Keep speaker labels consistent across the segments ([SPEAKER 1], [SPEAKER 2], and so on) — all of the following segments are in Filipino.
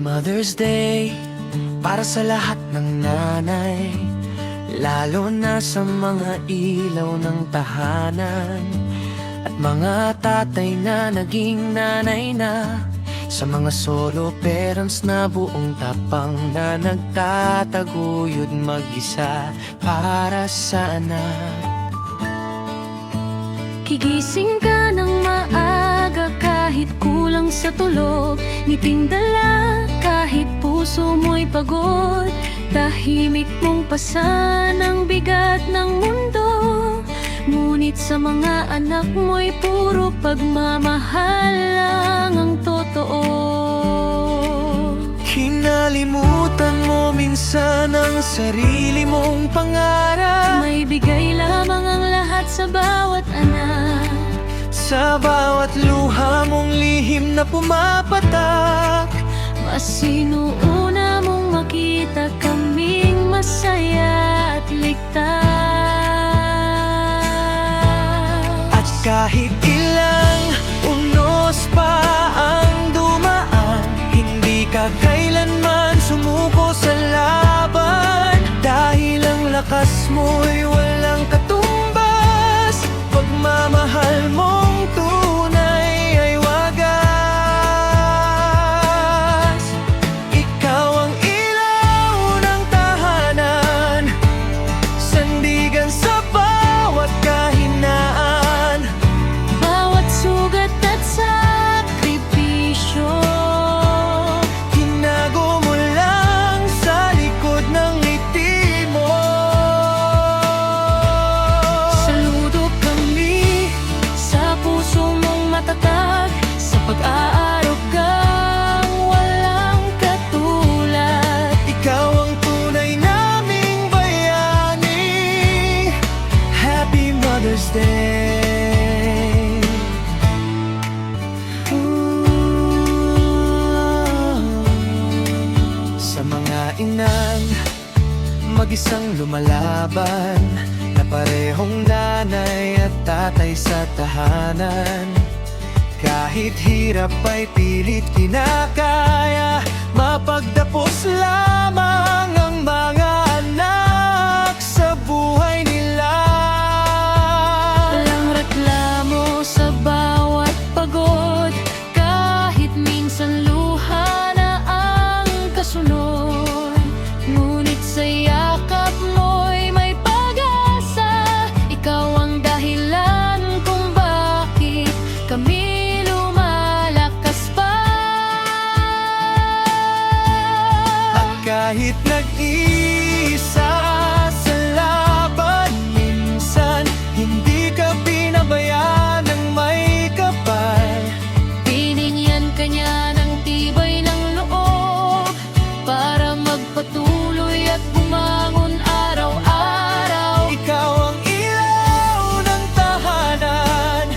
[SPEAKER 1] Mother's Day para sa lahat ng nanay, lalo na sa mga ilaw ng tahanan, at mga tatay na naging nanay na, sa mga solo parents na buong tapang na nagtataguyod mag-isa para sa anak.
[SPEAKER 2] Gigising ka ng maaga kahit kulang sa tulog, ngiting dala kahit puso mo'y pagod, tahimik mong pasan ang bigat ng mundo. Ngunit sa mga anak mo'y puro pagmamahal lang ang totoo.
[SPEAKER 1] Kinalimutan mo minsan ang sarili mong pangarap,
[SPEAKER 2] May bigay lamang ang lahat sa bawat anak.
[SPEAKER 1] sa bawat luha mong lihim na pumapatak.
[SPEAKER 2] Mas sinuuna mong makita kaming masaya at ligtas.
[SPEAKER 1] At kahit ilang unos pa ang dumaan, hindi ka kailanman sumuko sa laban, dahil ang lakas mo'y walang katumbas. Pagmamahal mong tunay ay wagas. Ikaw ang ilaw ng tahanan, sandigan sa bawat kahinaan.
[SPEAKER 2] Bawat sugat at sakripisyo,
[SPEAKER 1] Tinago mo lang sa likod ng ngiti mo.
[SPEAKER 2] saludo kami sa puso mong matatag, sa pag-aarugang walang katulad.
[SPEAKER 1] Ikaw ang tunay naming bayani. Happy Mother's Day. Sa mga inang mag-isang lumalaban, na parehong nanay at tatay sa tahanan, kahit hirap ay pilit kinakaya, mapagtapos lamang ang mga anak sa buhay nila.
[SPEAKER 2] Walang reklamo sa bawat pagod, kahit minsan luha na ang kasunod. Ngunit sa yakap mo'y may pag-asa, ikaw ang dahilan kung bakit kami lumalakas pa.
[SPEAKER 1] At kahit nag-iisa sa laban, minsan hindi ka pinabayaan ng may kapal.
[SPEAKER 2] Binigyan ka niya ng tibay ng loob para magpatuloy at bumangon araw-araw.
[SPEAKER 1] Ikaw ang ilaw ng tahanan,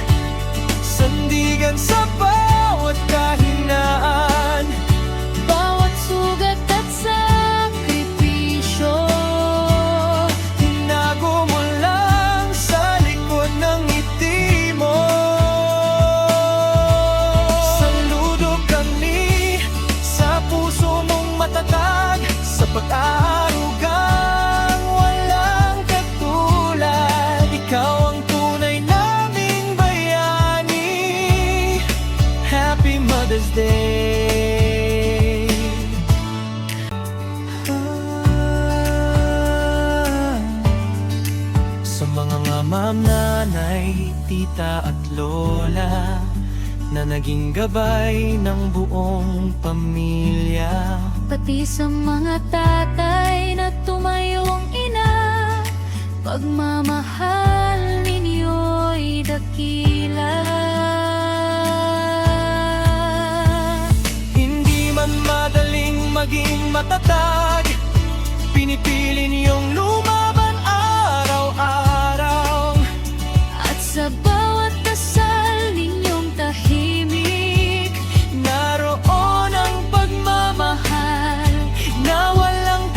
[SPEAKER 1] sandigan sa bawat kahinaan.
[SPEAKER 2] Bawat sugat at sakripisyo,
[SPEAKER 1] Tinago mo lang sa likod ng ngiti mo. Saludo kami sa puso mong matatag, sa pag-aarugang walang katulad. Ikaw ang tunay naming bayani. Happy Mother's Day. Sa mga mama, nanay, tita at lola, na naging gabay ng buong pamilya.
[SPEAKER 2] pati sa mga tatay na tumayong ina, pagmamahal ninyo'y dakila.
[SPEAKER 1] Hindi man madaling maging matatag, pinipili niyong lumaban araw-araw.
[SPEAKER 2] At sa bawat dasal ninyong tahimik,
[SPEAKER 1] Naroon ang pagmamahal na walang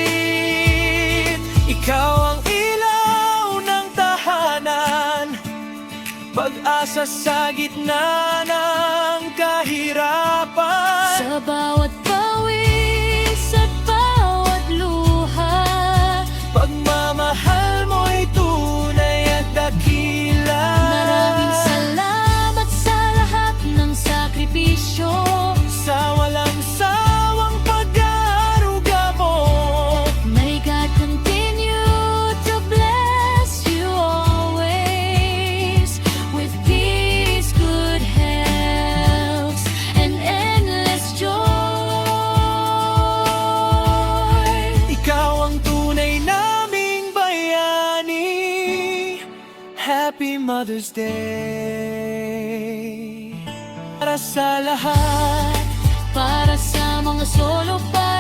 [SPEAKER 1] kapalit. Ikaw ang ilaw ng tahanan, pag-asa sa gitna ng kahirapan.
[SPEAKER 2] Sa bawat pawis at bawat luha,
[SPEAKER 1] Pagmamahal mo'y tunay at dakila.
[SPEAKER 2] maraming salamat sa lahat ng sakripisyo.
[SPEAKER 1] Sa walang sawang pag-aaruga mo,
[SPEAKER 2] May God continue to bless you always with peace, good health, and endless joy.
[SPEAKER 1] ikaw ang tunay naming bayani. Happy Mother's Day para sa lahat.
[SPEAKER 2] Para sa mga solo, para